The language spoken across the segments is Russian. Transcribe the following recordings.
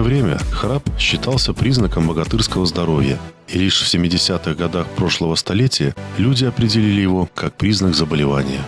время храп считался признаком богатырского здоровья, и лишь в 70-х годах прошлого столетия люди определили его как признак заболевания.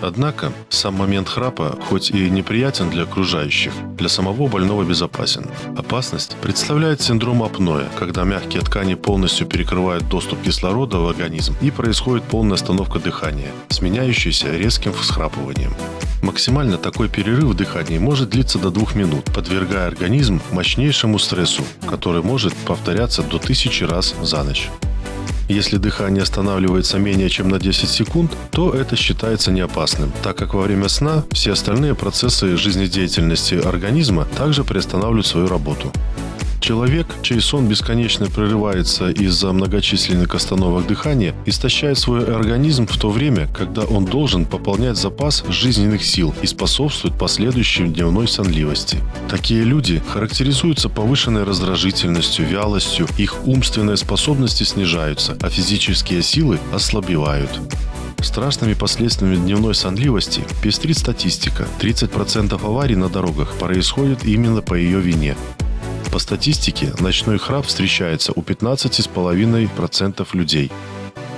Однако сам момент храпа, хоть и неприятен для окружающих, для самого больного безопасен. Опасность представляет синдром апноэ, когда мягкие ткани полностью перекрывают доступ кислорода в организм и происходит полная остановка дыхания, сменяющаяся резким всхрапыванием. Максимально такой перерыв в дыхании может длиться до 2 минут, подвергая организм мощнейшему стрессу, который может повторяться до 1000 раз за ночь. Если дыхание останавливается менее чем на 10 секунд, то это считается неопасным, так как во время сна все остальные процессы жизнедеятельности организма также приостанавливают свою работу. Человек, чей сон бесконечно прерывается из-за многочисленных остановок дыхания, истощает свой организм в то время, когда он должен пополнять запас жизненных сил и способствует последующей дневной сонливости. Такие люди характеризуются повышенной раздражительностью, вялостью, их умственные способности снижаются, а физические силы ослабевают. Страшными последствиями дневной сонливости пестрит статистика. 30% аварий на дорогах происходит именно по ее вине. По статистике, ночной храп встречается у 15,5% людей.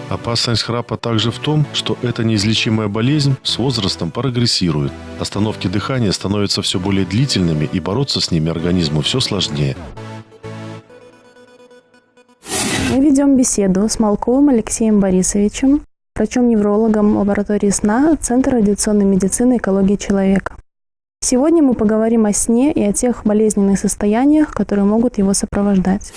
Опасность храпа также в том, что эта неизлечимая болезнь с возрастом прогрессирует. Остановки дыхания становятся все более длительными, и бороться с ними организму все сложнее. Мы ведем беседу с Малковым Алексеем Борисовичем, врачом-неврологом лаборатории сна Центра радиационной медицины и экологии человека. Сегодня мы поговорим о сне и о тех болезненных состояниях, которые могут его сопровождать.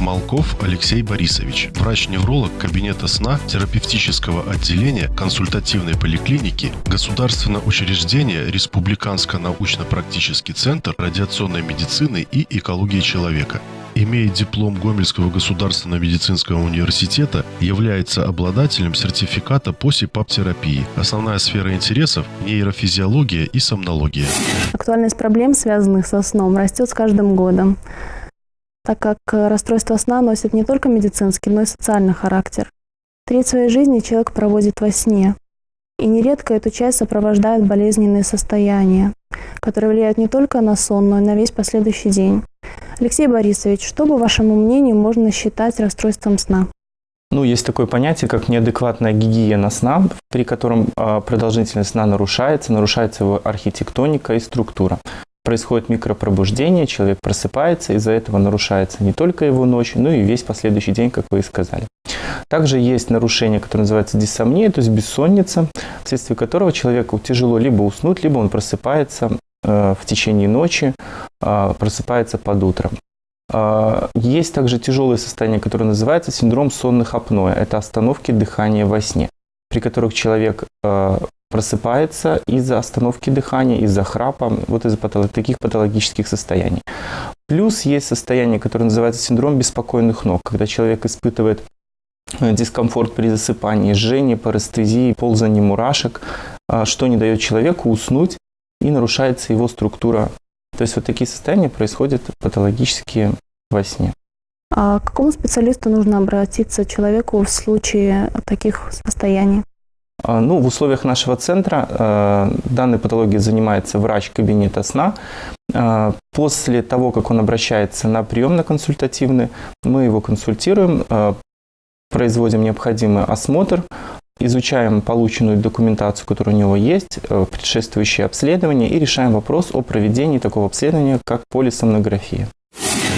Малков Алексей Борисович, врач-невролог кабинета сна терапевтического отделения консультативной поликлиники Государственного учреждения Республиканско-научно-практический центр радиационной медицины и экологии человека. Имеет диплом Гомельского государственного медицинского университета, является обладателем сертификата по СИПАП-терапии. Основная сфера интересов – нейрофизиология и сомнология. Актуальность проблем, связанных со сном, растет с каждым годом, так как расстройства сна носят не только медицинский, но и социальный характер. Треть своей жизни человек проводит во сне, и нередко эту часть сопровождают болезненные состояния, которые влияют не только на сон, но и на весь последующий день. Алексей Борисович, что, по вашему мнению, можно считать расстройством сна? Есть такое понятие, как неадекватная гигиена сна, при котором продолжительность сна нарушается его архитектоника и структура. Происходит микропробуждение, человек просыпается, из-за этого нарушается не только его ночь, но и весь последующий день, как вы и сказали. Также есть нарушение, которое называется диссомния, то есть бессонница, вследствие которого человеку тяжело либо уснуть, либо он просыпается в течение ночи, просыпается под утро. Есть также тяжелое состояние, которое называется синдром сонных апноэ. Это остановки дыхания во сне, при которых человек просыпается из-за остановки дыхания, из-за храпа, из-за таких патологических состояний. Плюс есть состояние, которое называется синдром беспокойных ног, когда человек испытывает дискомфорт при засыпании, жжение, парестезии, ползание мурашек, что не дает человеку уснуть, и нарушается его структура. То есть такие состояния происходят патологически во сне. А к какому специалисту нужно обратиться человеку в случае таких состояний? В условиях нашего центра данной патологией занимается врач кабинета сна. После того, как он обращается на приемно-консультативный, мы его консультируем, производим необходимый осмотр, изучаем полученную документацию, которая у него есть, предшествующее обследование, и решаем вопрос о проведении такого обследования, как полисомнография.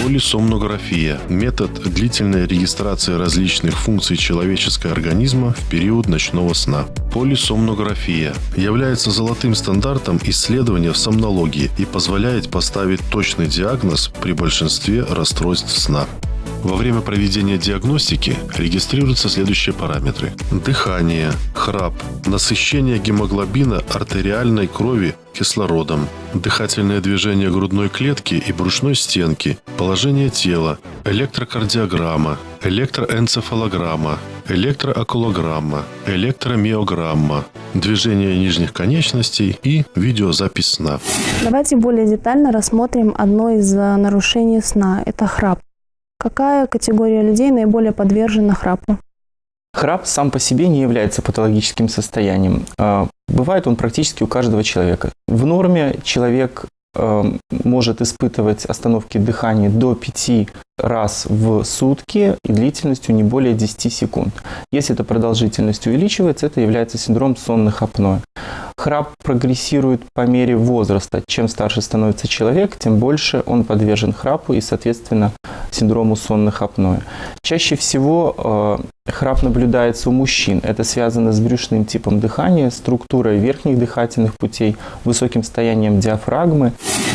Полисомнография – метод длительной регистрации различных функций человеческого организма в период ночного сна. Полисомнография является золотым стандартом исследования в сомнологии и позволяет поставить точный диагноз при большинстве расстройств сна. Во время проведения диагностики регистрируются следующие параметры: дыхание, храп, насыщение гемоглобина артериальной крови кислородом, дыхательное движение грудной клетки и брюшной стенки, положение тела, электрокардиограмма, электроэнцефалограмма, электроокулограмма, электромиограмма, движение нижних конечностей и видеозапись сна. Давайте более детально рассмотрим одно из нарушений сна – это храп. Какая категория людей наиболее подвержена храпу? Храп сам по себе не является патологическим состоянием. Бывает он практически у каждого человека. В норме человек может испытывать остановки дыхания до 5 раз в сутки и длительностью не более 10 секунд. Если эта продолжительность увеличивается, это является синдром сонных апноэ. Храп прогрессирует по мере возраста. Чем старше становится человек, тем больше он подвержен храпу и, соответственно, синдрому сонных апноэ. Чаще всего храп наблюдается у мужчин. Это связано с брюшным типом дыхания, структурой верхних дыхательных путей, высоким состоянием диафрагмы.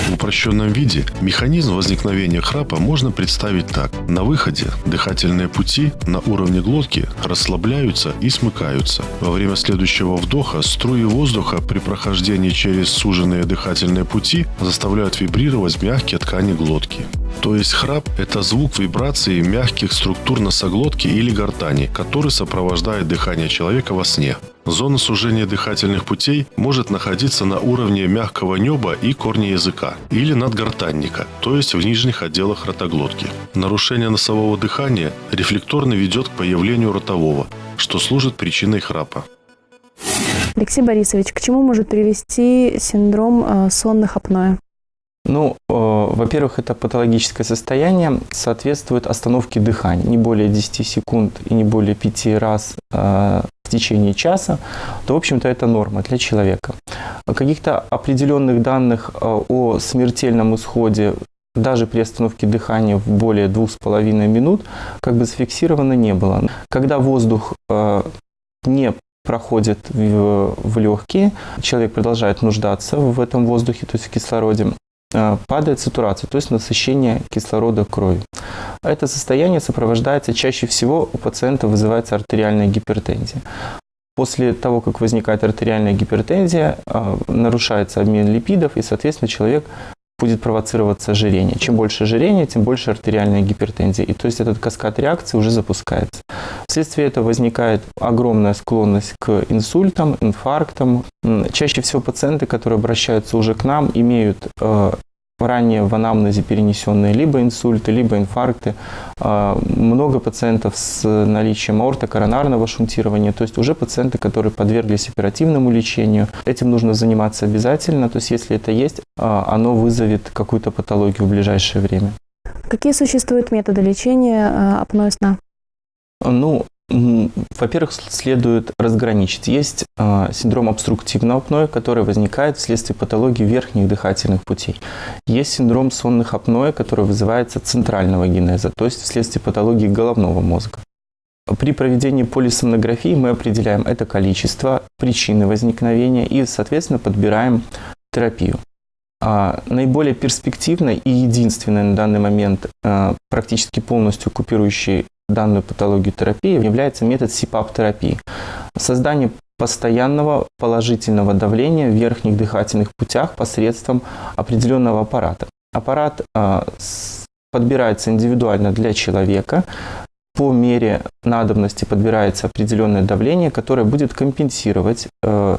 В упрощенном виде механизм возникновения храпа можно представить так. На выходе дыхательные пути на уровне глотки расслабляются и смыкаются. Во время следующего вдоха струи воздуха при прохождении через суженные дыхательные пути заставляют вибрировать мягкие ткани глотки. То есть храп – это звук вибрации мягких структур носоглотки или гортани, который сопровождает дыхание человека во сне. Зона сужения дыхательных путей может находиться на уровне мягкого неба и корня языка или надгортанника, то есть в нижних отделах ротоглотки. Нарушение носового дыхания рефлекторно ведет к появлению ротового, что служит причиной храпа. Алексей Борисович, к чему может привести синдром сонных апноэ? Во-первых, это патологическое состояние соответствует остановке дыхания не более 10 секунд и не более 5 раз в течение часа, то, в общем-то, это норма для человека. Каких-то определенных данных о смертельном исходе даже при остановке дыхания в более 2,5 минут зафиксировано не было. Когда воздух не проходит в легкие, человек продолжает нуждаться в этом воздухе, то есть в кислороде, падает сатурация, то есть насыщение кислорода крови. Это состояние сопровождается чаще всего у пациента вызывается артериальная гипертензия. После того, как возникает артериальная гипертензия, нарушается обмен липидов, и, соответственно, человек будет провоцироваться ожирение. Чем больше ожирения, тем больше артериальная гипертензия. И то есть этот каскад реакции уже запускается. Вследствие этого возникает огромная склонность к инсультам, инфарктам. Чаще всего пациенты, которые обращаются уже к нам, имеют ранее в анамнезе перенесенные либо инсульты, либо инфаркты. Много пациентов с наличием аортокоронарного шунтирования, то есть уже пациенты, которые подверглись оперативному лечению. Этим нужно заниматься обязательно, то есть если это есть, оно вызовет какую-то патологию в ближайшее время. Какие существуют методы лечения апноэ сна? Во-первых, следует разграничить. Есть синдром обструктивного апноэ, который возникает вследствие патологии верхних дыхательных путей. Есть синдром сонных апноэ, который вызывается центрального генеза, то есть вследствие патологии головного мозга. При проведении полисомнографии мы определяем это количество, причины возникновения и, соответственно, подбираем терапию. Наиболее перспективной и единственной на данный момент практически полностью купирующей данную патологию терапии является метод СИПАП-терапии. Создание постоянного положительного давления в верхних дыхательных путях посредством определенного аппарата. Аппарат подбирается индивидуально для человека. По мере надобности подбирается определенное давление, которое будет компенсировать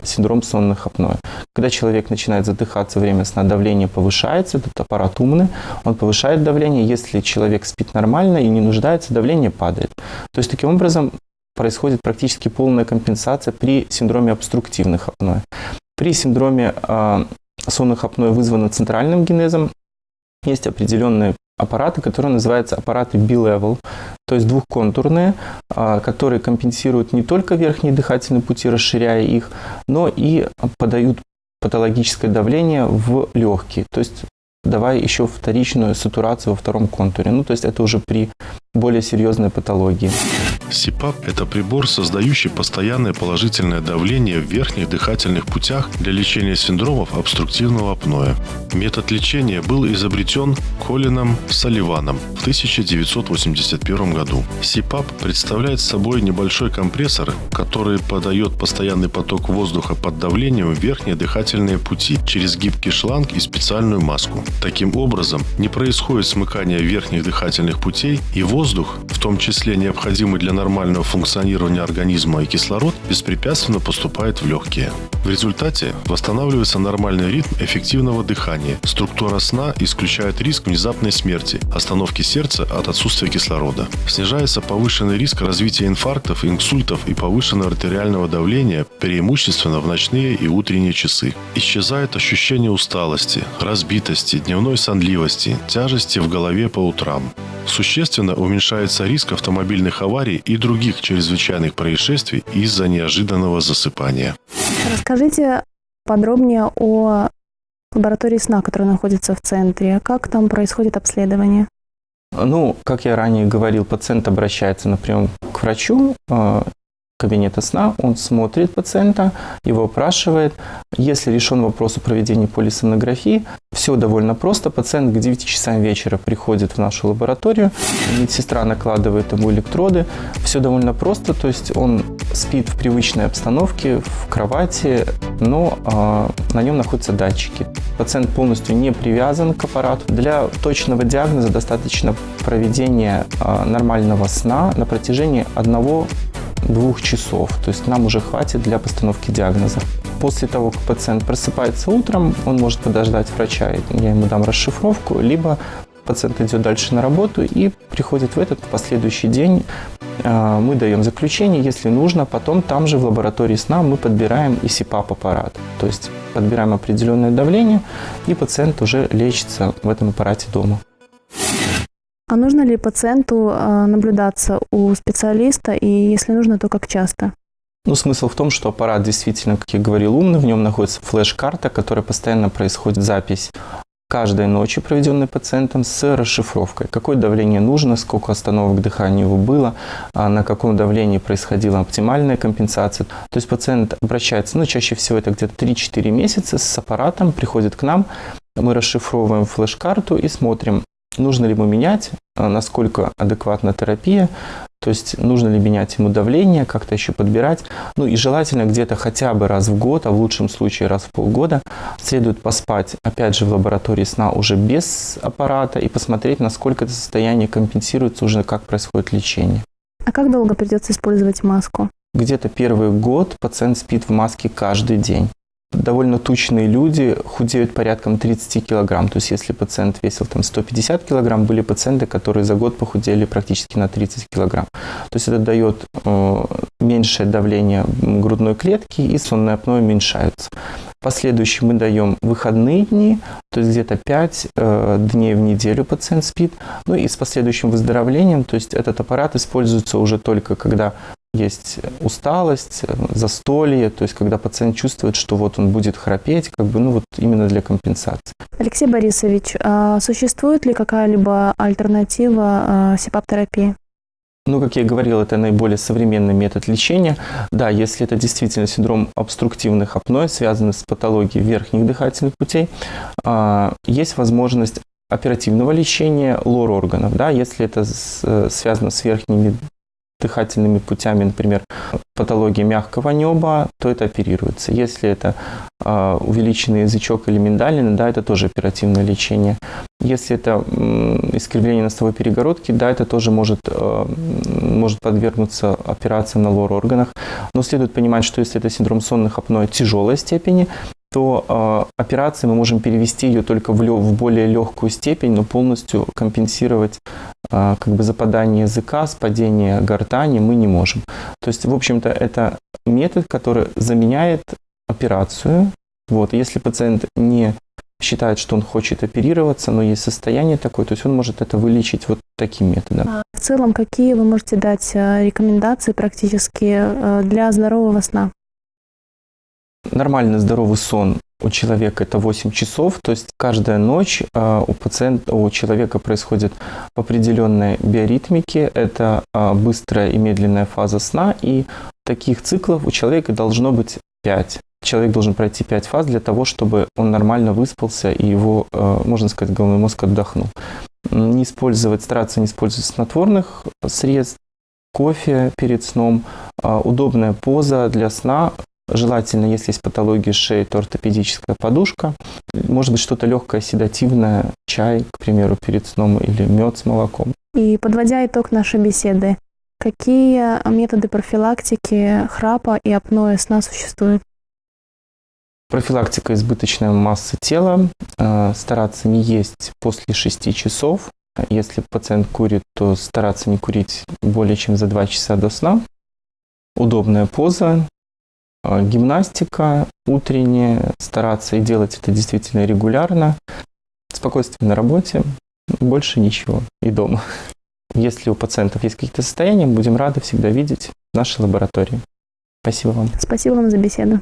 синдром сонных апноэ. Когда человек начинает задыхаться во время сна, давление повышается, этот аппарат умный, он повышает давление. Если человек спит нормально и не нуждается, давление падает. То есть таким образом происходит практически полная компенсация при синдроме обструктивных апноэ. При синдроме сонных апноэ, вызванных центральным генезом, есть определенные аппараты, которые называются аппараты B-level, то есть двухконтурные, которые компенсируют не только верхние дыхательные пути, расширяя их, но и подают патологическое давление в легкие, то есть давая еще вторичную сатурацию во втором контуре. То есть это уже при более серьезной патологии. СИПАП – это прибор, создающий постоянное положительное давление в верхних дыхательных путях для лечения синдромов обструктивного апноэ. Метод лечения был изобретен Колином Салливаном в 1981 году. СИПАП представляет собой небольшой компрессор, который подает постоянный поток воздуха под давлением в верхние дыхательные пути через гибкий шланг и специальную маску. Таким образом, не происходит смыкания верхних дыхательных путей, и воздух, в том числе необходимый для нормального функционирования организма и кислород беспрепятственно поступает в легкие. В результате восстанавливается нормальный ритм эффективного дыхания. Структура сна исключает риск внезапной смерти, остановки сердца от отсутствия кислорода. Снижается повышенный риск развития инфарктов, инсультов и повышенного артериального давления, преимущественно в ночные и утренние часы. Исчезает ощущение усталости, разбитости, дневной сонливости, тяжести в голове по утрам. Существенно уменьшается риск автомобильных аварий и других чрезвычайных происшествий из-за неожиданного засыпания. Расскажите подробнее о лаборатории сна, которая находится в центре. Как там происходит обследование? Ну, как я ранее говорил, пациент обращается на прием к врачу кабинета сна, он смотрит пациента, его опрашивает. Если решен вопрос о проведении полисомнографии, все довольно просто. Пациент к 9 часам вечера приходит в нашу лабораторию, медсестра накладывает ему электроды. Все довольно просто, то есть он спит в привычной обстановке, в кровати, но на нем находятся датчики. Пациент полностью не привязан к аппарату. Для точного диагноза достаточно проведения нормального сна на протяжении 1-2 часов. То есть нам уже хватит для постановки диагноза. После того, как пациент просыпается утром, он может подождать врача, я ему дам расшифровку, либо пациент идет дальше на работу и приходит в этот последующий день. Мы даем заключение, если нужно, потом там же в лаборатории сна мы подбираем и СИПАП-аппарат. То есть подбираем определенное давление, и пациент уже лечится в этом аппарате дома. А нужно ли пациенту наблюдаться у специалиста, и если нужно, то как часто? Ну, смысл в том, что аппарат действительно, как я говорил, умный, в нем находится флеш-карта, которая постоянно происходит запись каждой ночи, проведенной пациентом, с расшифровкой. Какое давление нужно, сколько остановок дыхания его было, на каком давлении происходила оптимальная компенсация. То есть пациент обращается, чаще всего это где-то 3-4 месяца с аппаратом, приходит к нам, мы расшифровываем флеш-карту и смотрим, нужно ли ему менять, насколько адекватна терапия, то есть нужно ли менять ему давление, как-то еще подбирать. И желательно где-то хотя бы раз в год, а в лучшем случае раз в полгода следует поспать, опять же, в лаборатории сна уже без аппарата и посмотреть, насколько это состояние компенсируется уже, как происходит лечение. А как долго придется использовать маску? Где-то первый год пациент спит в маске каждый день. Довольно тучные люди худеют порядком 30 килограмм. То есть, если пациент весил 150 килограмм, были пациенты, которые за год похудели практически на 30 килограмм. То есть, это дает меньшее давление грудной клетки, и сонное апноэ уменьшается. Последующий мы даем выходные дни, то есть где-то 5 дней в неделю пациент спит. И с последующим выздоровлением, то есть этот аппарат используется уже только когда есть усталость, застолье, то есть когда пациент чувствует, что он будет храпеть, именно для компенсации. Алексей Борисович, а существует ли какая-либо альтернатива СИПАП-терапии? Как я говорил, это наиболее современный метод лечения. Да, если это действительно синдром обструктивных апноэ, связанный с патологией верхних дыхательных путей, есть возможность оперативного лечения лор-органов. Да, если это связано с верхними дыхательными путями, например, патология мягкого неба, то это оперируется. Если это увеличенный язычок или миндалины, да, это тоже оперативное лечение. Если это искривление носовой перегородки, да, это тоже может подвергнуться операциям на лор-органах. Но следует понимать, что если это синдром сонных апноэ тяжелой степени, то операции мы можем перевести ее только в более легкую степень, но полностью компенсировать западание языка, спадение гортани мы не можем. То есть, в общем-то, это метод, который заменяет операцию. Если пациент не считает, что он хочет оперироваться, но есть состояние такое, то есть он может это вылечить таким методом. В целом, какие вы можете дать рекомендации практически для здорового сна? Нормальный здоровый сон у человека это 8 часов, то есть каждая ночь у человека происходит в определенной биоритмике, это быстрая и медленная фаза сна, и таких циклов у человека должно быть 5. Человек должен пройти 5 фаз для того, чтобы он нормально выспался и его, можно сказать, головной мозг отдохнул. Стараться не использовать снотворных средств, кофе перед сном, удобная поза для сна. Желательно, если есть патология шеи, то ортопедическая подушка. Может быть, что-то легкое, седативное, чай, к примеру, перед сном или мед с молоком. И подводя итог нашей беседы, Какие методы профилактики храпа и апноэ сна существуют? Профилактика избыточной массы тела. Стараться не есть после 6 часов. Если пациент курит, то стараться не курить более чем за 2 часа до сна. Удобная поза, гимнастика утренняя. Стараться и делать это действительно регулярно. Спокойствие на работе. Больше ничего. И дома. Если у пациентов есть какие-то состояния, будем рады всегда видеть в нашей лаборатории. Спасибо вам. Спасибо вам за беседу.